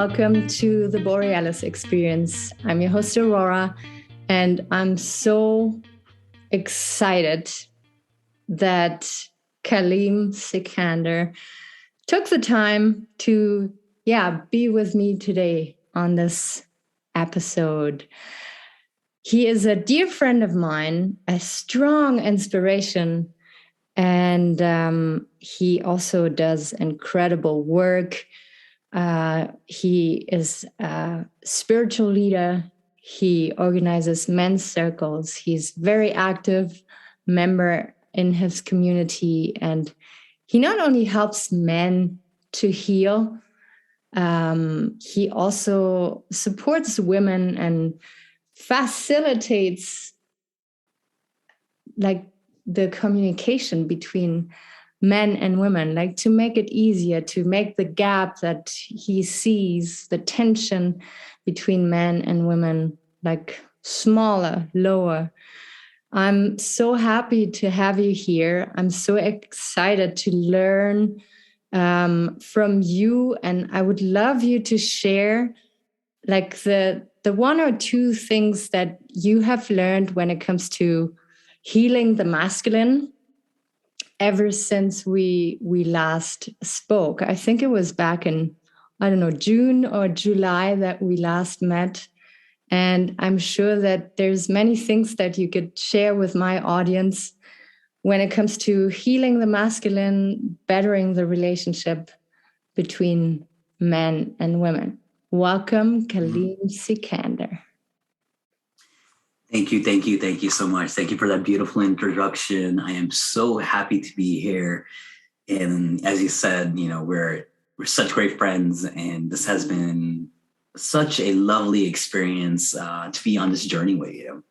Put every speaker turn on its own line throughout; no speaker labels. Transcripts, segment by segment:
welcome to the Borealis Experience. I'm your host, Aurora, and I'm so excited that Kaleem Sikandar took the time to, be with me today on this episode. He is a dear friend of mine, a strong inspiration, and he also does incredible work. He is a spiritual leader. He organizes men's circles. He's very active member in his community, and he not only helps men to heal, he also supports women and facilitates like the communication between men and women, like to make it easier, to make the gap that he sees, the tension between men and women, like smaller, lower. I'm so happy to have you here. I'm so excited to learn from you, and I would love you to share like the one or two things that you have learned when it comes to healing the masculine ever since we last spoke. I think it was back in, June or July that we last met. And I'm sure that there's many things that you could share with my audience when it comes to healing the masculine, bettering the relationship between men and women. Welcome, Kaleem Sikandar.
Thank you so much. Thank you for that beautiful introduction. I am so happy to be here. And as you said, we're such great friends, and this has been such a lovely experience to be on this journey with you.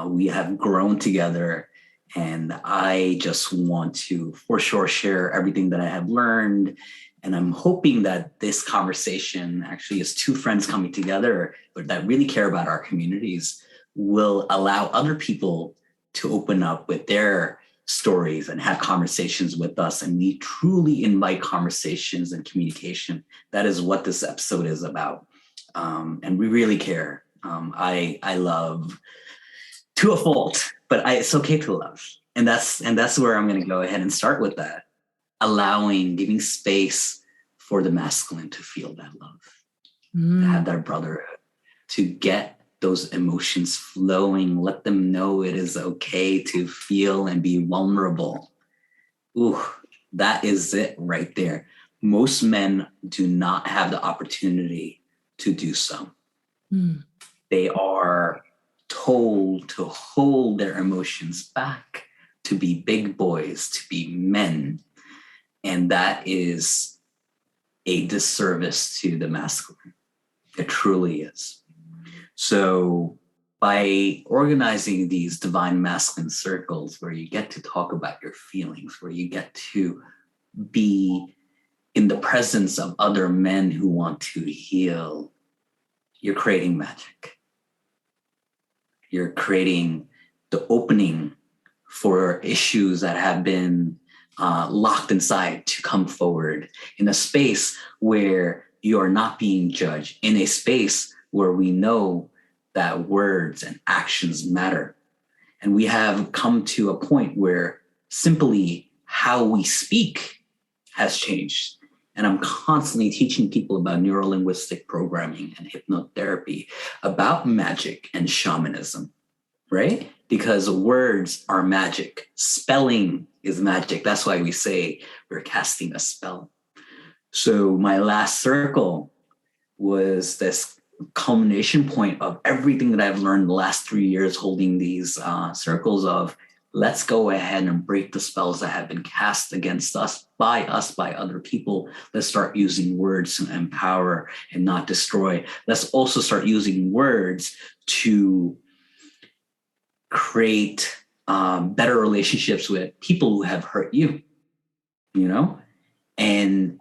We have grown together, and I just want to, for sure, share everything that I have learned. And I'm hoping that this conversation actually is two friends coming together that really care about our communities will allow other people to open up with their stories and have conversations with us. And we truly invite conversations and communication. That is what this episode is about. And we really care. I love to a fault, but it's okay to love. And that's where I'm going to go ahead and start with that. Giving space for the masculine to feel that love, to have that brotherhood, to get those emotions flowing, let them know it is okay to feel and be vulnerable. Ooh, that is it right there. Most men do not have the opportunity to do so. They are told to hold their emotions back, to be big boys, to be men. And that is a disservice to the masculine. It truly is. So by organizing these divine masculine circles where you get to talk about your feelings, where you get to be in the presence of other men who want to heal, you're creating magic. You're creating the opening for issues that have been locked inside to come forward in a space where you are not being judged, in a space where we know that words and actions matter. And we have come to a point where simply how we speak has changed. And I'm constantly teaching people about neuro-linguistic programming and hypnotherapy, about magic and shamanism, right? Because words are magic. Spelling is magic. That's why we say we're casting a spell. So my last circle was this culmination point of everything that I've learned the last 3 years holding these circles of let's go ahead and break the spells that have been cast against us by other people. Let's start using words to empower and not destroy. Let's also start using words to create better relationships with people who have hurt you, and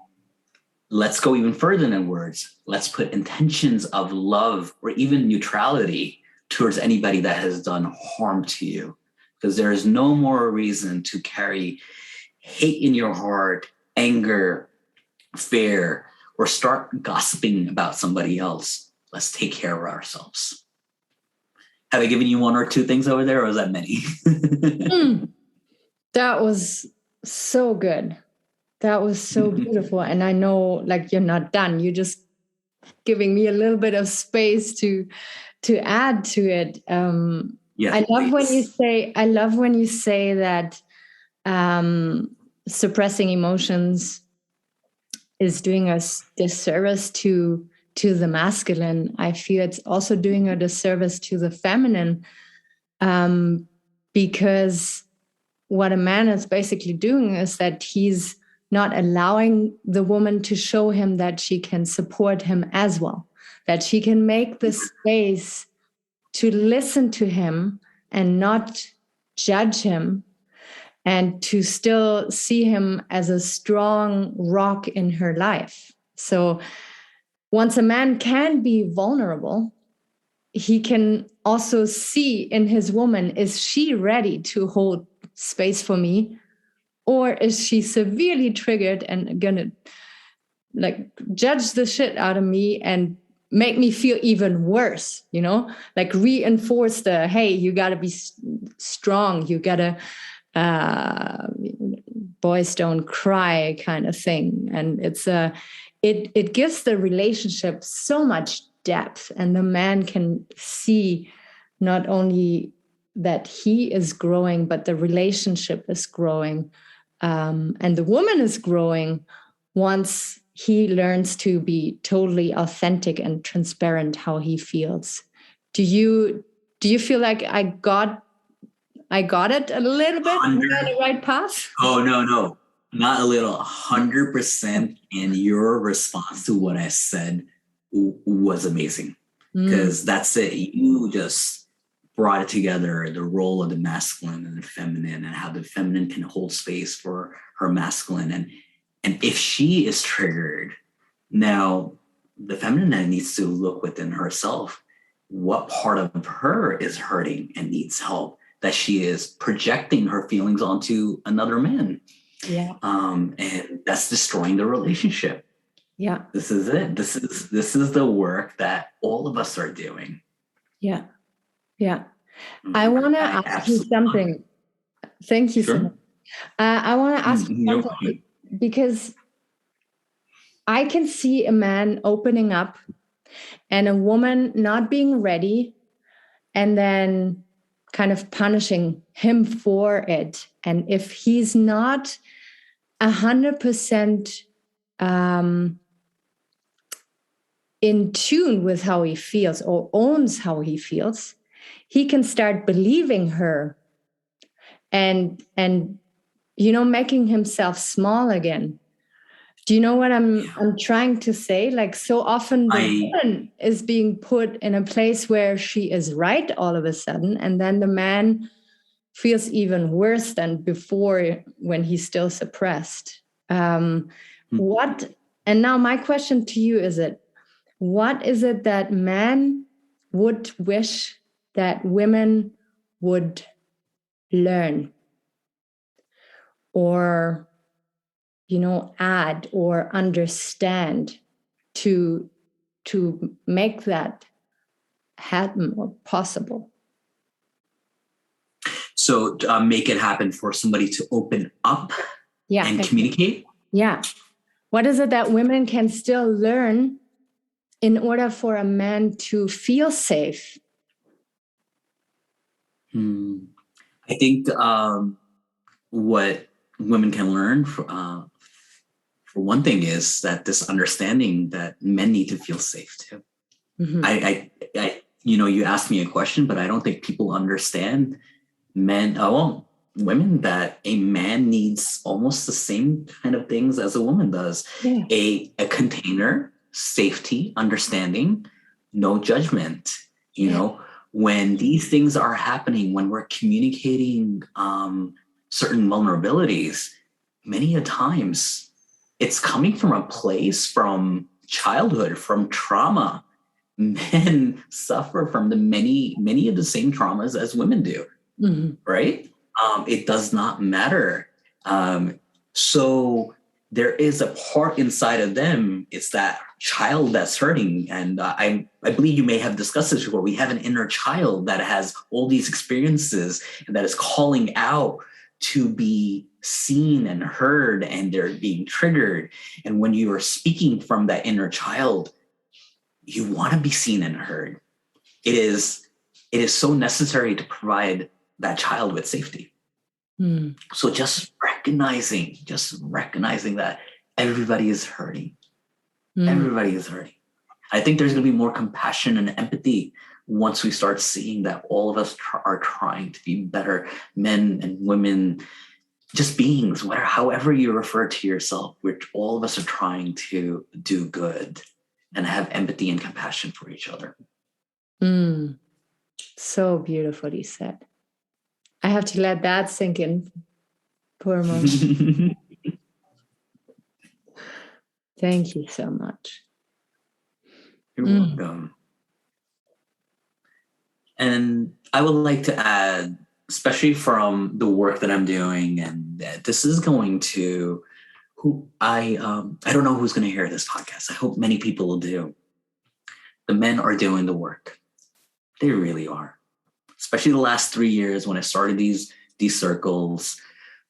let's go even further than words. Let's put intentions of love or even neutrality towards anybody that has done harm to you, because there is no more reason to carry hate in your heart, anger, fear, or start gossiping about somebody else. Let's take care of ourselves. Have I given you one or two things over there, or is that many?
That was so good. That was so beautiful. And I know, like, you're not done. You're just giving me a little bit of space to add to it.
Yes,
I love
please.
when you say that suppressing emotions is doing us disservice to the masculine. I feel it's also doing a disservice to the feminine, because what a man is basically doing is that he's not allowing the woman to show him that she can support him as well, that she can make the space to listen to him and not judge him, and to still see him as a strong rock in her life. So once a man can be vulnerable, he can also see in his woman, is she ready to hold space for me? Or is she severely triggered and gonna like judge the shit out of me and make me feel even worse, like reinforce the, hey, you gotta be strong, you gotta boys don't cry kind of thing. And it gives the relationship so much depth, and the man can see not only that he is growing, but the relationship is growing, and the woman is growing once he learns to be totally authentic and transparent how he feels. Do you feel like I got it a little bit on the right path?
Oh, no, not a little, 100%. And your response to what I said was amazing, because that's it. You just brought it together, the role of the masculine and the feminine, and how the feminine can hold space for her masculine. And if she is triggered, now the feminine needs to look within herself. What part of her is hurting and needs help, that she is projecting her feelings onto another man?
Yeah.
And that's destroying the relationship.
Yeah.
This is it. This is the work that all of us are doing.
Yeah. Yeah. I want to ask you something. Thank you so much. I want to ask you something, because I can see a man opening up and a woman not being ready, and then kind of punishing him for it. And if he's not 100% in tune with how he feels, or owns how he feels, he can start believing her and making himself small again. Do you know what I'm trying to say? Like, so often the woman is being put in a place where she is right all of a sudden, and then the man feels even worse than before when he's still suppressed. And now my question to you is, what is it that men would wish that women would learn, or add or understand to make that happen or possible?
So make it happen for somebody to open up and communicate?
Yeah. What is it that women can still learn in order for a man to feel safe?
I think what women can learn for one thing is that this understanding that men need to feel safe too. I you asked me a question, but I don't think people understand women, that a man needs almost the same kind of things as a woman does.
Yeah.
A container, safety, understanding, no judgment. You know, when these things are happening, when we're communicating certain vulnerabilities, many a times it's coming from a place from childhood, from trauma. Men suffer from many of the same traumas as women do, right? It does not matter. So there is a part inside of them. It's that child that's hurting. And I believe you may have discussed this before. We have an inner child that has all these experiences and that is calling out to be seen and heard, and they're being triggered. And when you are speaking from that inner child, you want to be seen and heard. It is so necessary to provide that child with safety. So just recognizing that everybody is hurting. Everybody is hurting. I think there's going to be more compassion and empathy once we start seeing that all of us are trying to be better men and women, just beings, however you refer to yourself, which all of us are trying to do good and have empathy and compassion for each other.
So beautifully said. I have to let that sink in for a moment. Thank you so much.
You're welcome. And I would like to add, especially from the work that I'm doing, and this is going to I don't know who's going to hear this podcast. I hope many people will do. The men are doing the work. They really are. Especially the last 3 years when I started these circles,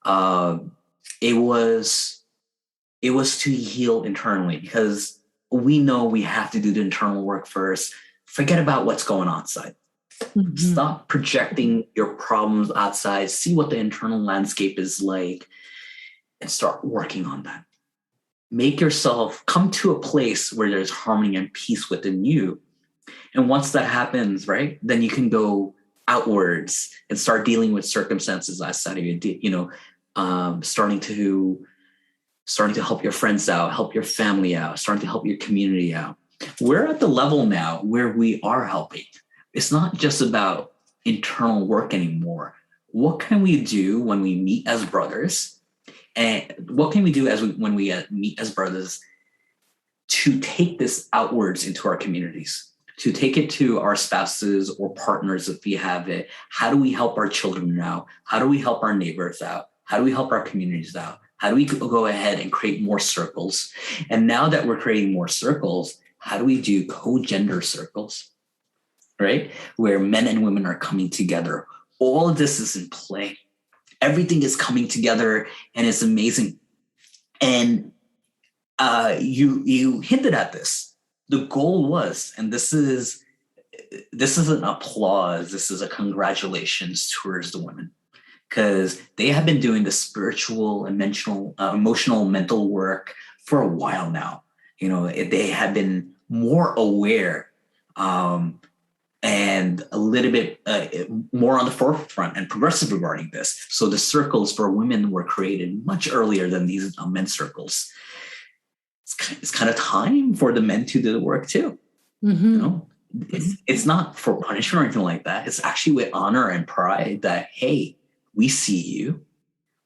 it was to heal internally, because we know we have to do the internal work first. Forget about what's going on outside. Stop projecting your problems outside. See what the internal landscape is like and start working on that. Make yourself come to a place where there's harmony and peace within you. And once that happens, right, then you can go outwards and start dealing with circumstances outside of you, starting to help your friends out, help your family out, starting to help your community out. We're at the level now where we are helping. It's not just about internal work anymore. What can we do when we meet as brothers? And what can we do when we meet as brothers to take this outwards into our communities? To take it to our spouses or partners if we have it. How do we help our children out? How do we help our neighbors out? How do we help our communities out? How do we go ahead and create more circles? And now that we're creating more circles, how do we do co-gender circles, right? Where men and women are coming together. All of this is in play. Everything is coming together and it's amazing. And you hinted at this. The goal was, and this is an applause, this is a congratulations towards the women, because they have been doing the spiritual and emotional, mental work for a while now. They have been more aware and a little bit more on the forefront and progressive regarding this. So the circles for women were created much earlier than these men's circles. It's kind of time for the men to do the work too. It's not for punishment or anything like that. It's actually with honor and pride that, hey, we see you.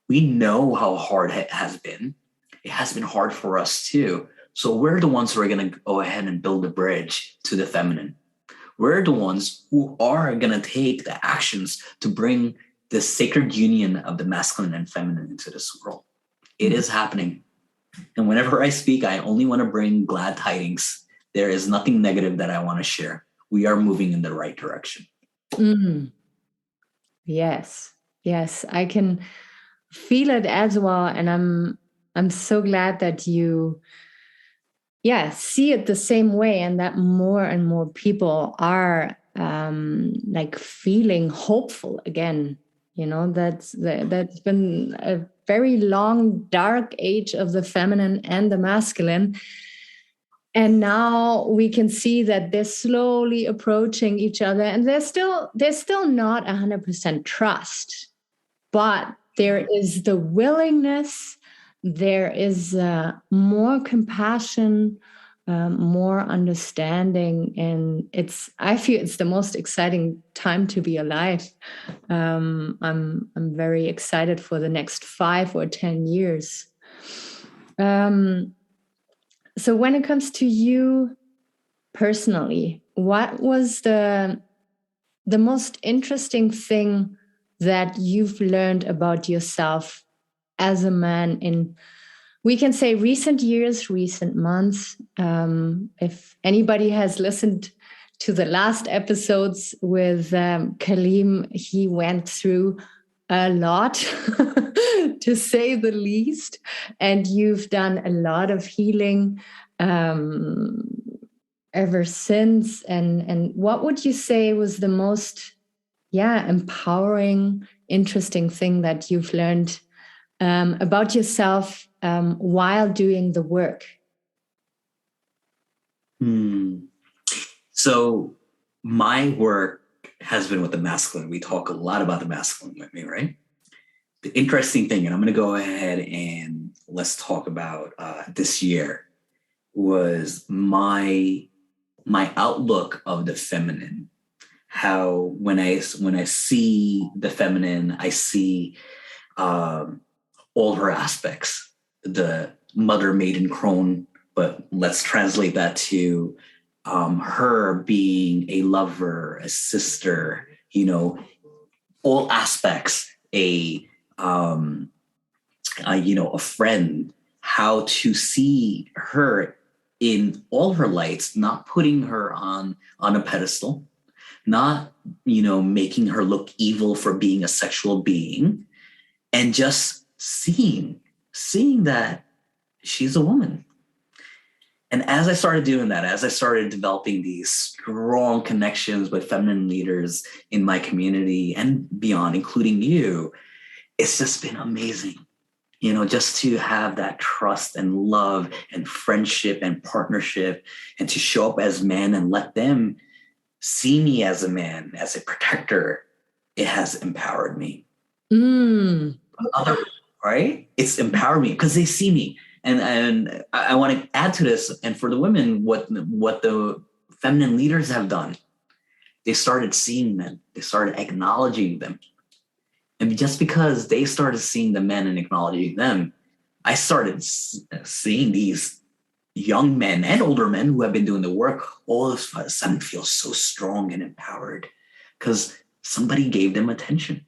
We know how hard it has been. It has been hard for us too. So we're the ones who are going to go ahead and build a bridge to the feminine. We're the ones who are going to take the actions to bring the sacred union of the masculine and feminine into this world. It is happening. And whenever I speak, I only want to bring glad tidings. There is nothing negative that I want to share. We are moving in the right direction.
Yes, I can feel it as well. And I'm so glad that you see it the same way, and that more and more people are feeling hopeful again. That's been a very long, dark age of the feminine and the masculine. And now we can see that they're slowly approaching each other, and there's still not 100% trust, but there is the willingness, there is more compassion, more understanding, and I feel it's the most exciting time to be alive. I'm very excited for the next 5 or 10 years. So when it comes to you personally, what was the most interesting thing that you've learned about yourself as a man in we can say recent years, recent months. If anybody has listened to the last episodes with Kaleem, he went through a lot, to say the least. And you've done a lot of healing ever since. And what would you say was the most, empowering, interesting thing that you've learned about yourself while doing the work?
So my work has been with the masculine. We talk a lot about the masculine with me, right? The interesting thing, and I'm going to go ahead and let's talk about this year, was my outlook of the feminine. How when I see the feminine, I see all her aspects, the mother, maiden, crone, but let's translate that to her being a lover, a sister, all aspects, a friend, how to see her in all her lights, not putting her on a pedestal, not, making her look evil for being a sexual being, and just seeing that she's a woman. And as I started doing that, as I started developing these strong connections with feminine leaders in my community and beyond, including you, it's just been amazing. Just to have that trust and love and friendship and partnership, and to show up as men and let them see me as a man, as a protector, it has empowered me. Right? It's empowered me because they see me. And I want to add to this, and for the women, what the feminine leaders have done, they started seeing men, they started acknowledging them. And just because they started seeing the men and acknowledging them, I started seeing these young men and older men who have been doing the work all of a sudden feel so strong and empowered because somebody gave them attention,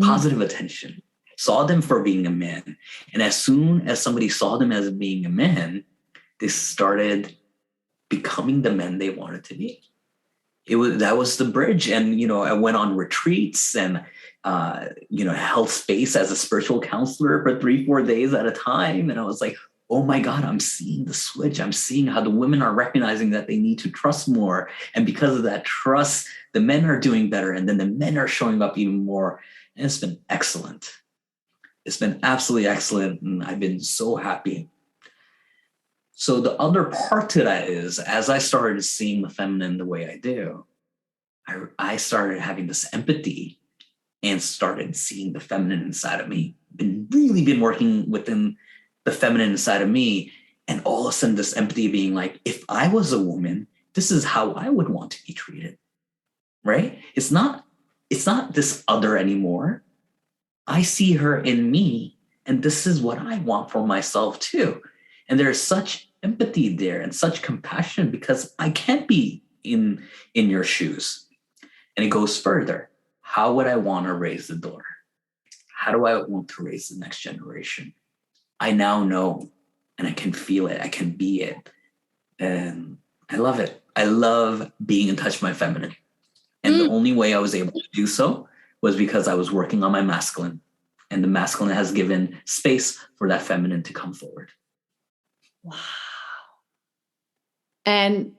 positive attention, saw them for being a man. And as soon as somebody saw them as being a man, they started becoming the men they wanted to be. That was the bridge. And, I went on retreats and, held space as a spiritual counselor for 3-4 days at a time. And I was like, oh my God, I'm seeing the switch. I'm seeing how the women are recognizing that they need to trust more. And because of that trust, the men are doing better. And then the men are showing up even more. And it's been excellent. It's been absolutely excellent. And I've been so happy. So the other part to that is, as I started seeing the feminine the way I do, I started having this empathy and started seeing the feminine inside of me. Really been working within the feminine inside of me. And all of a sudden this empathy being like, if I was a woman, this is how I would want to be treated, right? It's not this other anymore. I see her in me, and this is what I want for myself too. And there's such empathy there and such compassion because I can't be in your shoes. And it goes further. How would I want to raise the daughter? How do I want to raise the next generation? I now know, and I can feel it. I can be it. And I love it. I love being in touch with my feminine. And the only way I was able to do so was because I was working on my masculine. And the masculine has given space for that feminine to come forward.
Wow. And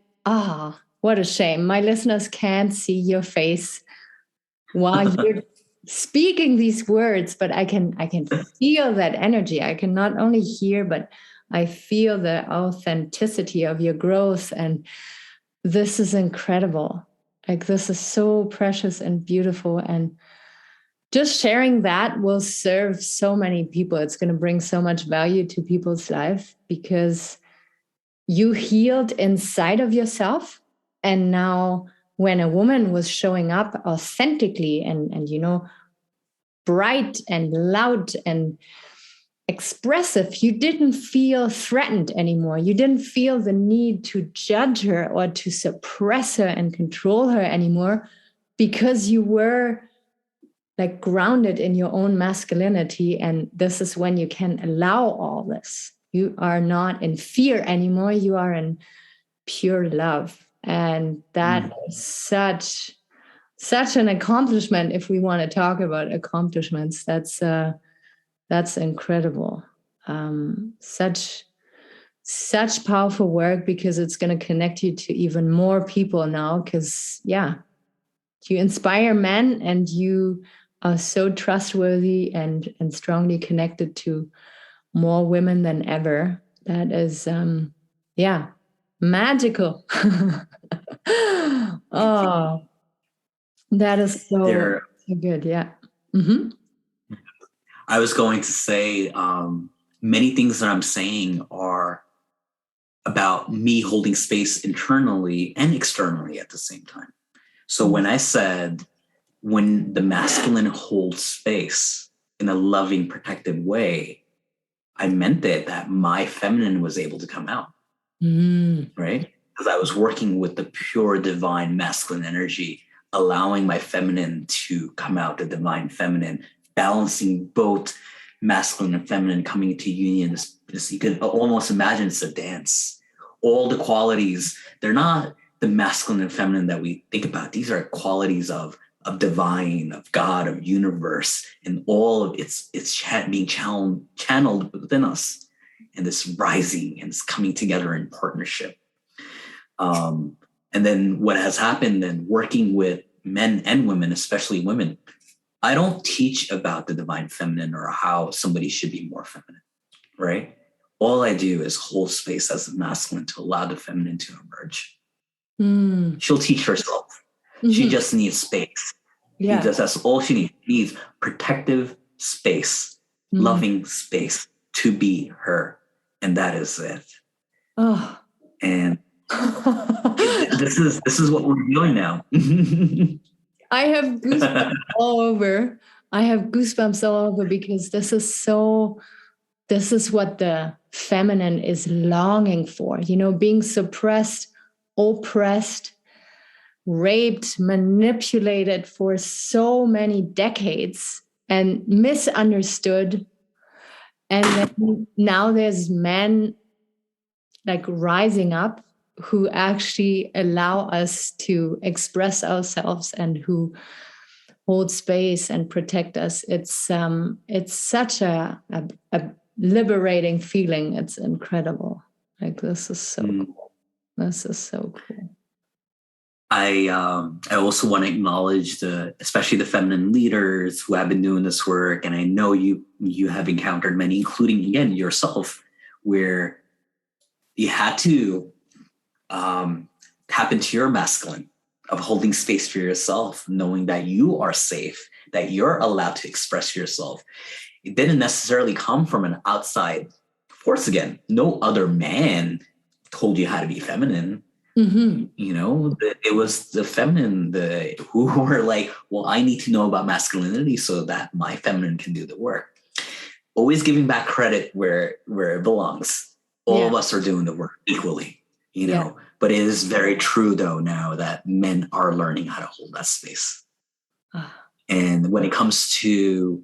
what a shame. My listeners can't see your face while you're speaking these words, but I can feel that energy. I can not only hear, but I feel the authenticity of your growth. And this is incredible. Like, this is so precious and beautiful. And just sharing that will serve so many people. It's going to bring so much value to people's life because you healed inside of yourself. And now when a woman was showing up authentically and bright and loud and expressive, you didn't feel threatened anymore. You didn't feel the need to judge her or to suppress her and control her anymore because you were grounded in your own masculinity. And this is when you can allow all this. You are not in fear anymore. You are in pure love. And that is such an accomplishment. If we want to talk about accomplishments, that's incredible. Such powerful work, because it's going to connect you to even more people now. Because you inspire men, and you are so trustworthy and strongly connected to more women than ever. That is, magical. Oh, that is so good. Yeah. Mm-hmm.
I was going to say, many things that I'm saying are about me holding space internally and externally at the same time. So when I said, when the masculine holds space in a loving, protective way, I meant that my feminine was able to come out, right? Because I was working with the pure divine masculine energy, allowing my feminine to come out, the divine feminine, balancing both masculine and feminine coming into union. You can almost imagine it's a dance. All the qualities, they're not the masculine and feminine that we think about. These are qualities of divine, of God, of universe, and all of it's being channeled within us, and this rising and it's coming together in partnership. And then what has happened, then working with men and women, especially women, I don't teach about the divine feminine or how somebody should be more feminine, right? All I do is hold space as the masculine to allow the feminine to emerge. She'll teach herself. She just needs space. That's all she needs. She needs protective space, loving space to be her. And that is it.
Oh.
And this is what we're doing now.
I have goosebumps all over. Because this is what the feminine is longing for, being suppressed, oppressed, raped, manipulated for so many decades and misunderstood. And then now there's men like rising up who actually allow us to express ourselves and who hold space and protect us. It's such a liberating feeling. It's incredible. Like, this is so cool. This is so cool.
I also want to acknowledge especially the feminine leaders who have been doing this work. And I know you have encountered many, including, again, yourself, where you had to tap into your masculine of holding space for yourself, knowing that you are safe, that you're allowed to express yourself. It didn't necessarily come from an outside force. Again, no other man told you how to be feminine. It was the feminine who were like, well, I need to know about masculinity so that my feminine can do the work. Always giving back credit where it belongs. All of us are doing the work equally, but it is very true though now that men are learning how to hold that space. And when it comes to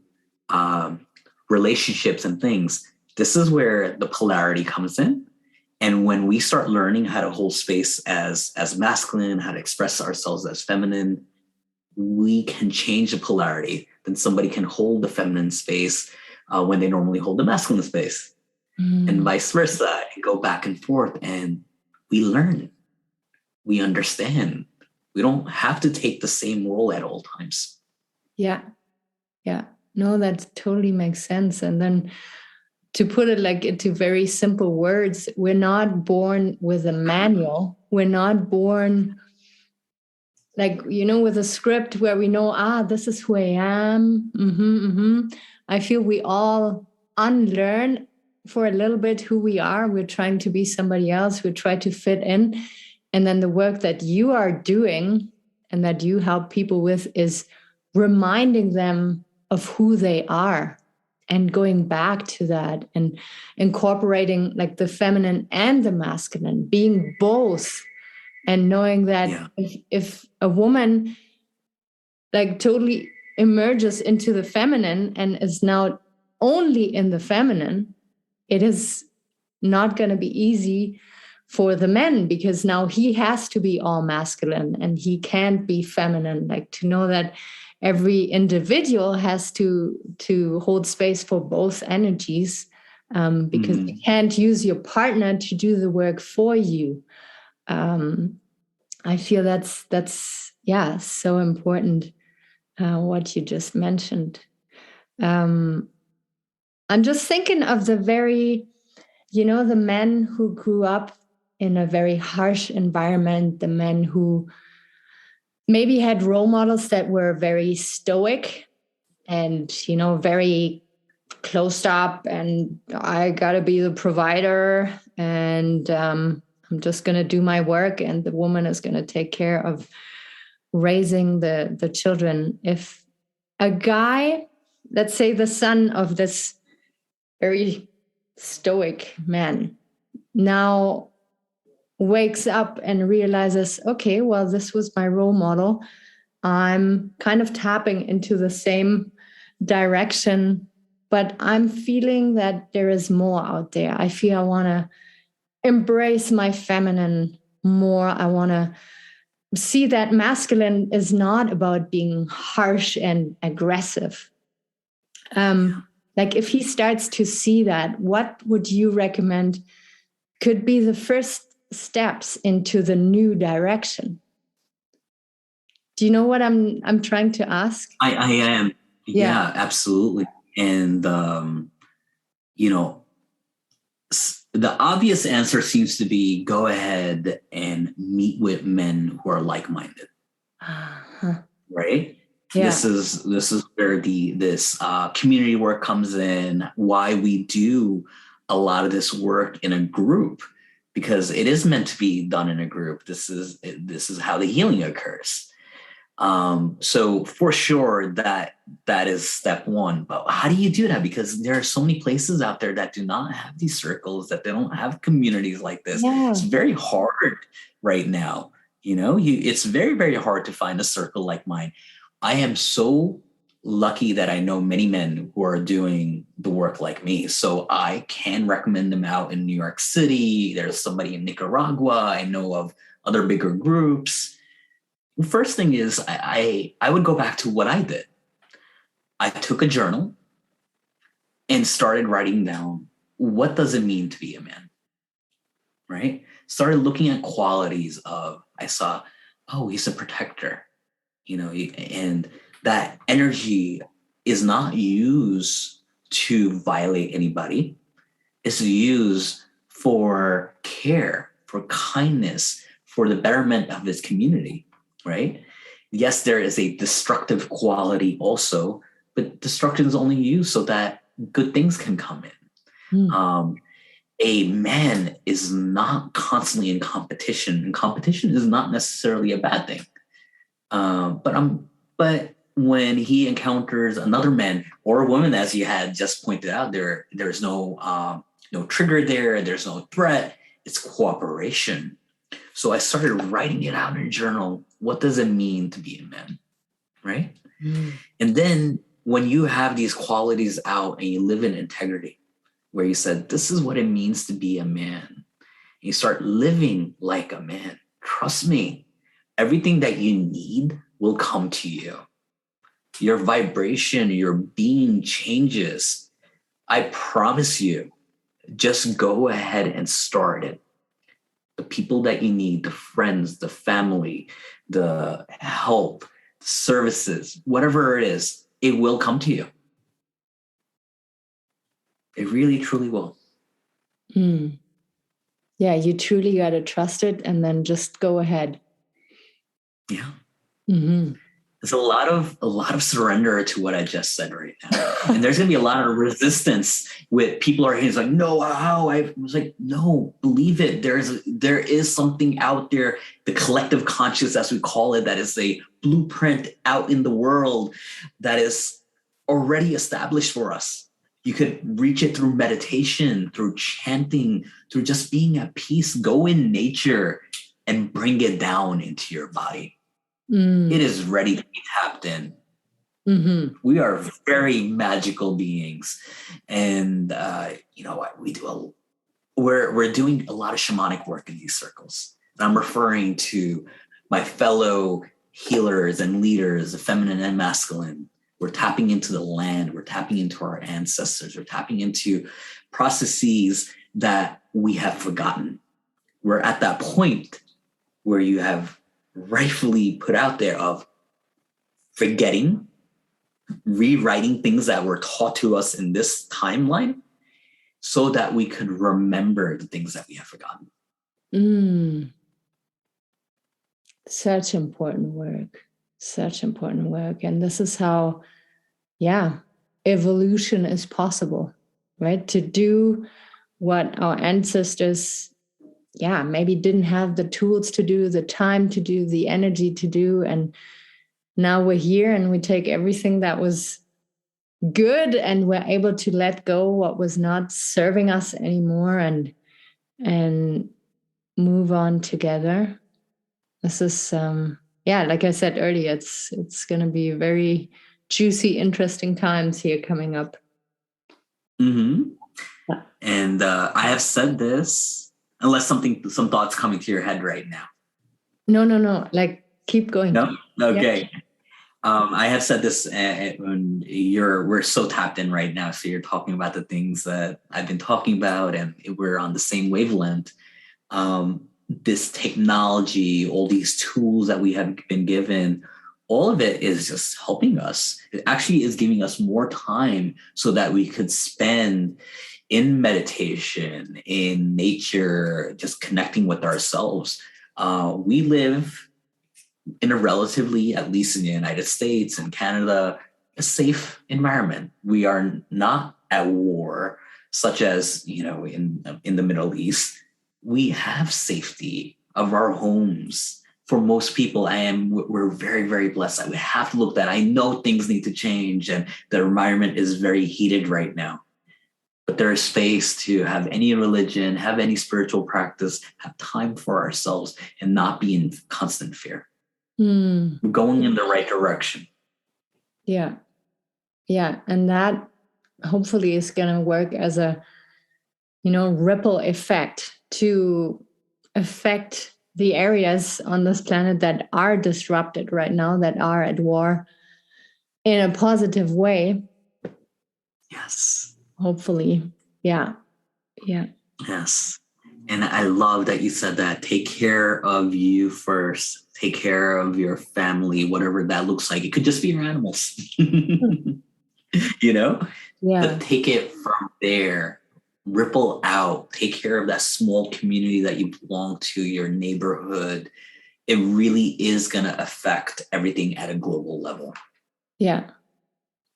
relationships and things, this is where the polarity comes in. And when we start learning how to hold space as masculine, how to express ourselves as feminine, we can change the polarity. Then somebody can hold the feminine space when they normally hold the masculine space. And vice versa, and go back and forth. And we learn, we understand. We don't have to take the same role at all times. Yeah.
No, that totally makes sense. And then to put it like into very simple words, we're not born with a manual. We're not born like, with a script where we know, this is who I am. I feel we all unlearn for a little bit who we are. We're trying to be somebody else. We try to fit in. And then the work that you are doing and that you help people with is reminding them of who they are and going back to that and incorporating like the feminine and the masculine, being both, and knowing that if a woman like totally emerges into the feminine and is now only in the feminine, it is not going to be easy for the men, because now he has to be all masculine and he can't be feminine. Like, to know that every individual has to hold space for both energies, because you can't use your partner to do the work for you. I feel that's so important, what you just mentioned. I'm just thinking of the the men who grew up in a very harsh environment, the men who maybe had role models that were very stoic and, very closed up, and I gotta be the provider, and I'm just gonna do my work, and the woman is gonna take care of raising the children. If a guy, let's say the son of this very stoic man, now wakes up and realizes, okay, well, this was my role model, I'm kind of tapping into the same direction, but I'm feeling that there is more out there. I feel I want to embrace my feminine more. I want to see that masculine is not about being harsh and aggressive. Like, if he starts to see that, what would you recommend could be the first steps into the new direction? Do you know what I'm trying to ask?
I am. Yeah, absolutely. And, the obvious answer seems to be go ahead and meet with men who are like-minded. Right? Yeah. This is where this community work comes in, why we do a lot of this work in a group, because it is meant to be done in a group. This is how the healing occurs. So for sure that is step one. But how do you do that? Because there are so many places out there that do not have these circles, that they don't have communities like this. Yeah. It's very hard right now. It's very, very hard to find a circle like mine. I am so lucky that I know many men who are doing the work like me. So I can recommend them out in New York City. There's somebody in Nicaragua. I know of other bigger groups. The first thing is I would go back to what I did. I took a journal and started writing down, what does it mean to be a man, right? Started looking at qualities of, I saw, oh, he's a protector, and that energy is not used to violate anybody. It's used for care, for kindness, for the betterment of his community. Right? Yes, there is a destructive quality also, but destruction is only used so that good things can come in. A man is not constantly in competition, and competition is not necessarily a bad thing. But when he encounters another man or a woman, as you had just pointed out, there's no trigger there. There's no threat. It's cooperation. So I started writing it out in a journal. What does it mean to be a man, right? And then when you have these qualities out and you live in integrity, where you said, this is what it means to be a man, and you start living like a man, trust me, everything that you need will come to you. Your vibration, your being changes. I promise you, just go ahead and start it. The people that you need, the friends, the family, the help, the services, whatever it is, it will come to you. It really, truly will.
Yeah, you truly got to trust it and then just go ahead.
Yeah. There's a lot of surrender to what I just said right now. And there's going to be a lot of resistance with people are like, no, how? I was like, no, believe it. There is something out there, the collective conscious, as we call it, that is a blueprint out in the world that is already established for us. You could reach it through meditation, through chanting, through just being at peace. Go in nature and bring it down into your body. It is ready to be tapped in. We are very magical beings. And, we do we're doing a lot of shamanic work in these circles. And I'm referring to my fellow healers and leaders, the feminine and masculine. We're tapping into the land. We're tapping into our ancestors. We're tapping into processes that we have forgotten. We're at that point where you have rightfully put out there of forgetting, rewriting things that were taught to us in this timeline so that we could remember the things that we have forgotten.
Such important work. Such important work. And this is how, evolution is possible, right? To do what our ancestors, maybe didn't have the tools to do, the time to do, the energy to do. And now we're here and we take everything that was good and we're able to let go what was not serving us anymore and move on together. This is, like I said earlier, it's going to be very juicy, interesting times here coming up.
Mm-hmm. Yeah. And I have said this, unless some thoughts coming to your head right now.
No. Like, keep going.
No? Okay. Yeah. I have said this when we're so tapped in right now. So you're talking about the things that I've been talking about and we're on the same wavelength. This technology, all these tools that we have been given, all of it is just helping us. It actually is giving us more time so that we could spend in meditation, in nature, just connecting with ourselves. We live in a relatively, at least in the United States and Canada, a safe environment. We are not at war, such as, in the Middle East. We have safety of our homes. For most people, we're very, very blessed that we have to look at that. I know things need to change and the environment is very heated right now. But there is space to have any religion, have any spiritual practice, have time for ourselves and not be in constant fear. We're going in the right direction.
Yeah. And that hopefully is going to work as a, ripple effect to affect the areas on this planet that are disrupted right now, that are at war in a positive way.
Yes.
Hopefully. Yeah.
Yes. And I love that you said that. Take care of you first. Take care of your family, whatever that looks like. It could just be your animals, Yeah. But take it from there. Ripple out. Take care of that small community that you belong to, your neighborhood. It really is going to affect everything at a global level. Yeah.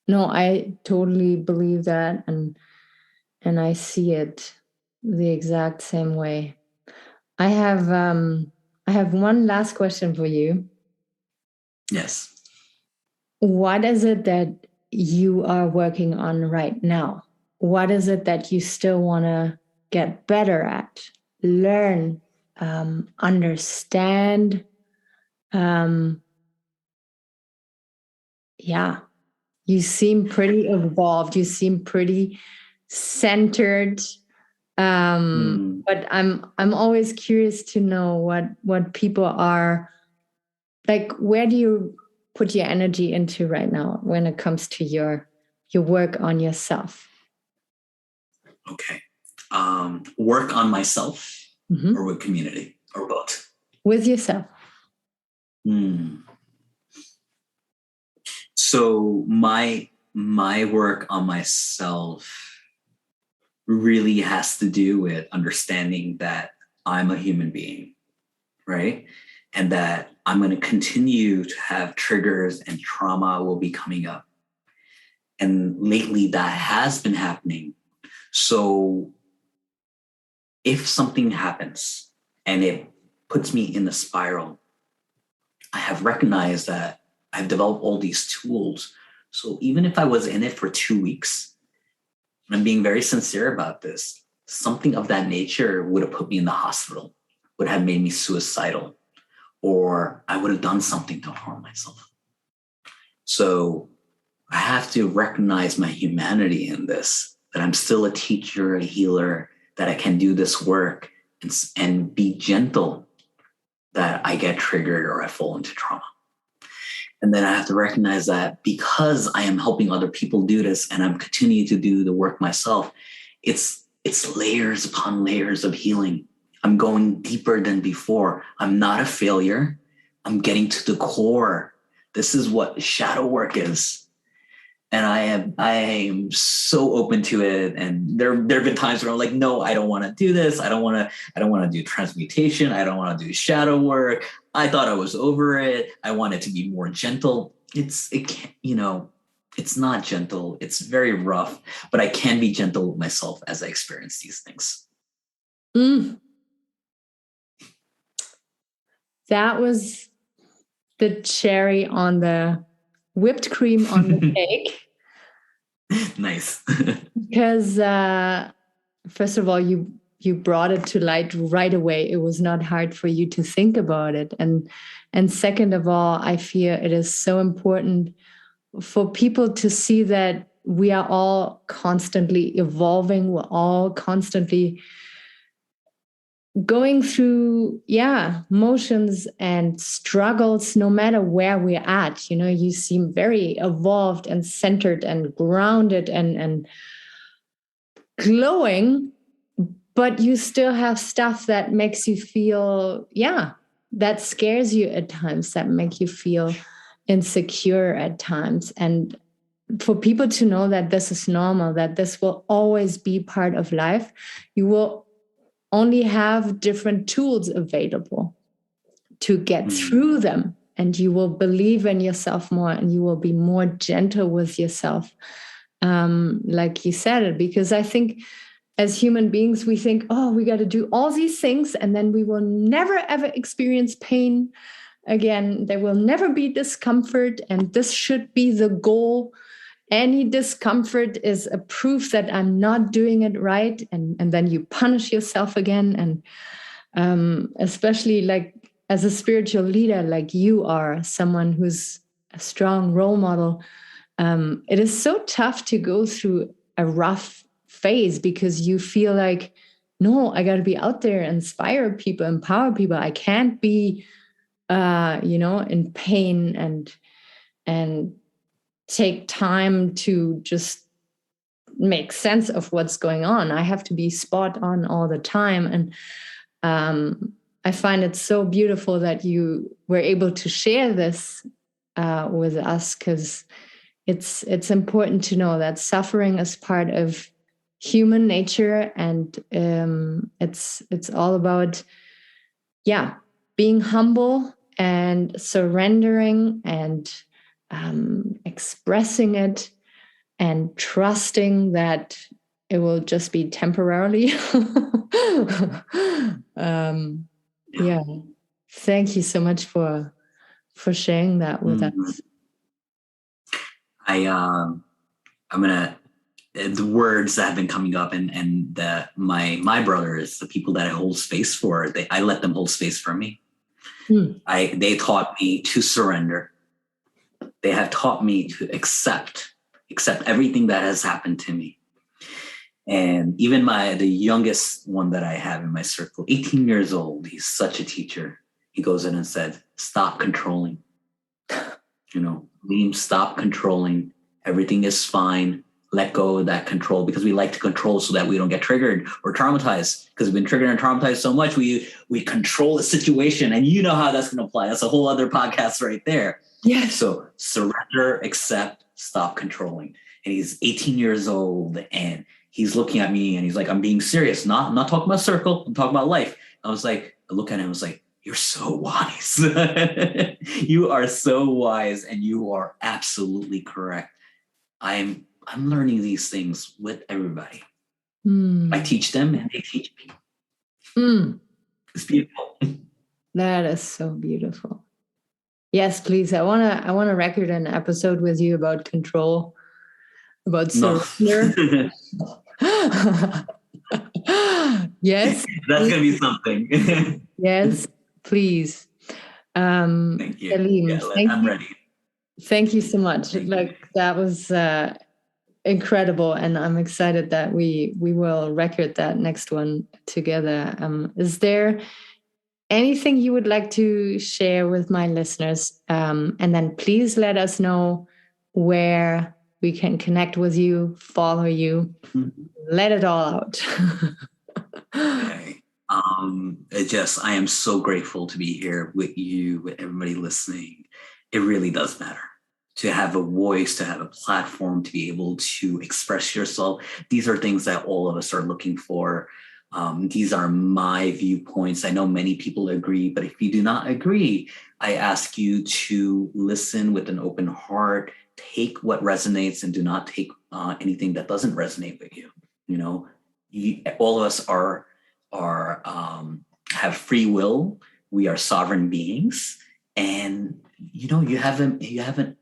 No, I totally believe that. And I see it the exact same way. I have one last question for you.
Yes.
What is it that you are working on right now? What is it that you still want to get better at, learn, understand? You seem pretty evolved. You seem pretty centered. But I'm always curious to know what people are like. Where do you put your energy into right now when it comes to your work on yourself?
Okay. Work on myself or with community or both?
With yourself.
So my work on myself really has to do with understanding that I'm a human being, right? And that I'm going to continue to have triggers and trauma will be coming up. And lately that has been happening. So if something happens and it puts me in a spiral, I have recognized that I've developed all these tools. So even if I was in it for 2 weeks, and I'm being very sincere about this, something of that nature would have put me in the hospital, would have made me suicidal, or I would have done something to harm myself. So I have to recognize my humanity in this, that I'm still a teacher, a healer, that I can do this work and be gentle that I get triggered or I fall into trauma. And then I have to recognize that because I am helping other people do this and I'm continuing to do the work myself, it's layers upon layers of healing. I'm going deeper than before. I'm not a failure. I'm getting to the core. This is what shadow work is. And I am so open to it. And there have been times where I'm like, no, I don't want to do this. I don't want to do transmutation. I don't want to do shadow work. I thought I was over it. I want it to be more gentle. It's not gentle. It's very rough, but I can be gentle with myself as I experience these things.
That was the cherry on the whipped cream on the cake.
Nice.
Because first of all, you brought it to light right away. It was not hard for you to think about it. And second of all, I feel it is so important for people to see that we are all constantly evolving. We're all constantly going through, motions and struggles, no matter where we're at. You seem very evolved and centered and grounded and glowing, but you still have stuff that makes you feel, that scares you at times, that make you feel insecure at times. And for people to know that this is normal, that this will always be part of life, you will only have different tools available to get through them. And you will believe in yourself more and you will be more gentle with yourself. Like you said, because I think as human beings, we think, we got to do all these things and then we will never, ever experience pain again. There will never be discomfort. And this should be the goal. Any discomfort is a proof that I'm not doing it right. And then you punish yourself again. And especially like as a spiritual leader, like you are, someone who's a strong role model, it is so tough to go through a rough phase because you feel like, no, I got to be out there, inspire people, empower people. I can't be, in pain and take time to just make sense of what's going on. I have to be spot on all the time. And I find it so beautiful that you were able to share this with us, because it's important to know that suffering is part of human nature, and it's all about being humble and surrendering and expressing it and trusting that it will just be temporarily. Thank you so much for sharing that with us.
I'm gonna the words that have been coming up and my brothers, the people that I hold space for, I let them hold space for me. They taught me to surrender. They have taught me to accept everything that has happened to me. And even the youngest one that I have in my circle, 18 years old, he's such a teacher. He goes in and said, stop controlling. Liam, stop controlling. Everything is fine. Let go of that control, because we like to control so that we don't get triggered or traumatized, because we've been triggered and traumatized so much. We control the situation, and you know how that's going to apply. That's a whole other podcast right there.
Yeah.
So surrender, accept, stop controlling. And he's 18 years old and he's looking at me and he's like, I'm being serious. I'm not talking about circle. I'm talking about life. I was like, I look at him, I was like, you're so wise. You are so wise, and you are absolutely correct. I'm learning these things with everybody. I teach them and they teach me. It's beautiful.
That is so beautiful. Yes, please. I wanna record an episode with you about control, about surrender. Yes.
That's gonna be something.
Yes, please.
Thank you.
Kaleem,
I'm ready.
Thank you so much. That was incredible, and I'm excited that we will record that next one together. Is there anything you would like to share with my listeners? And then please let us know where we can connect with you, follow you, let it all out.
Okay. I am so grateful to be here with you, with everybody listening. It really does matter to have a voice, to have a platform, to be able to express yourself. These are things that all of us are looking for. These are my viewpoints. I know many people agree, but if you do not agree, I ask you to listen with an open heart, take what resonates and do not take anything that doesn't resonate with you. You know, all of us have free will. We are sovereign beings, and you have an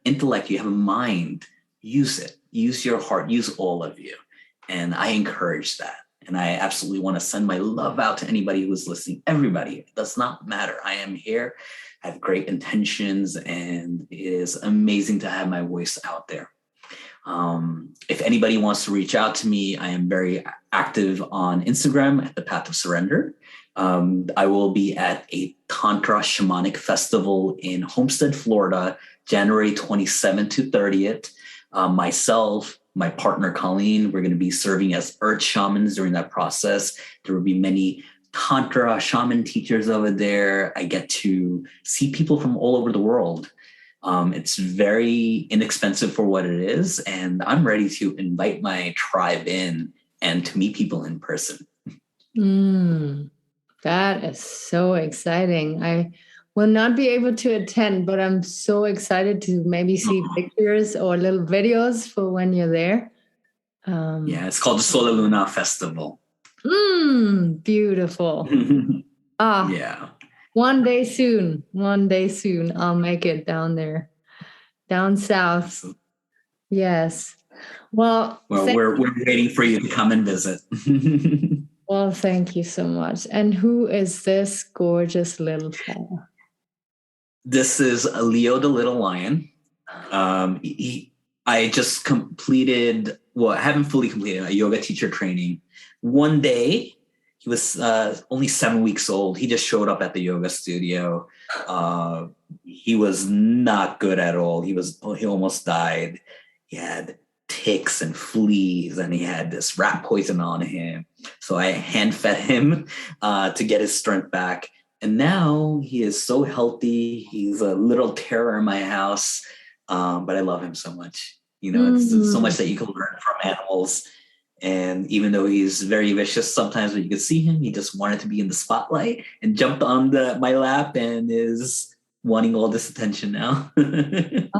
intellect, you have a mind. Use it. Use your heart. Use all of you, and I encourage that. And I absolutely want to send my love out to anybody who is listening. Everybody, it does not matter. I am here. I have great intentions, and it is amazing to have my voice out there. If anybody wants to reach out to me, I am very active on Instagram at The Path of Surrender. I will be at a Tantra Shamanic Festival in Homestead, Florida, January 27th to 30th. Myself, my partner, Kaleem, we're going to be serving as earth shamans during that process. There will be many Tantra shaman teachers over there. I get to see people from all over the world. It's very inexpensive for what it is, and I'm ready to invite my tribe in and to meet people in person.
That is so exciting. I will not be able to attend, but I'm so excited to maybe see pictures or little videos for when you're there.
Yeah, it's called the Solar Luna Festival.
Beautiful.
Yeah.
One day soon, I'll make it down there, down south. Yes. Well,
we're waiting for you to come and visit.
Well, thank you so much. And who is this gorgeous little fella?
This is Leo the Little Lion. I just completed, I haven't fully completed a yoga teacher training. One day, he was only 7 weeks old. He just showed up at the yoga studio. He was not good at all. He almost died. He had ticks and fleas, and he had this rat poison on him. So I hand fed him to get his strength back. And now he is so healthy. He's a little terror in my house, but I love him so much. It's so much that you can learn from animals. And even though he's very vicious, sometimes when you could see him, he just wanted to be in the spotlight and jumped on my lap and is wanting all this attention now.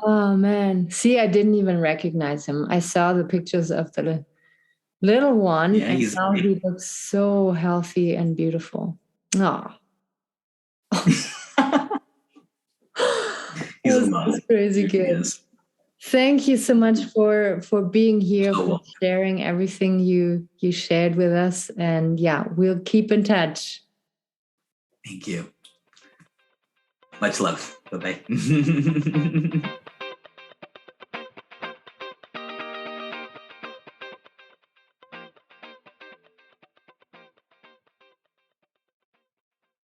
Oh, man. See, I didn't even recognize him. I saw the pictures of the little one, and now he looks so healthy and beautiful. Oh. He's crazy good. Thank you so much for being here, for sharing everything you shared with us. And yeah, we'll keep in touch.
Thank you. Much love. Bye-bye.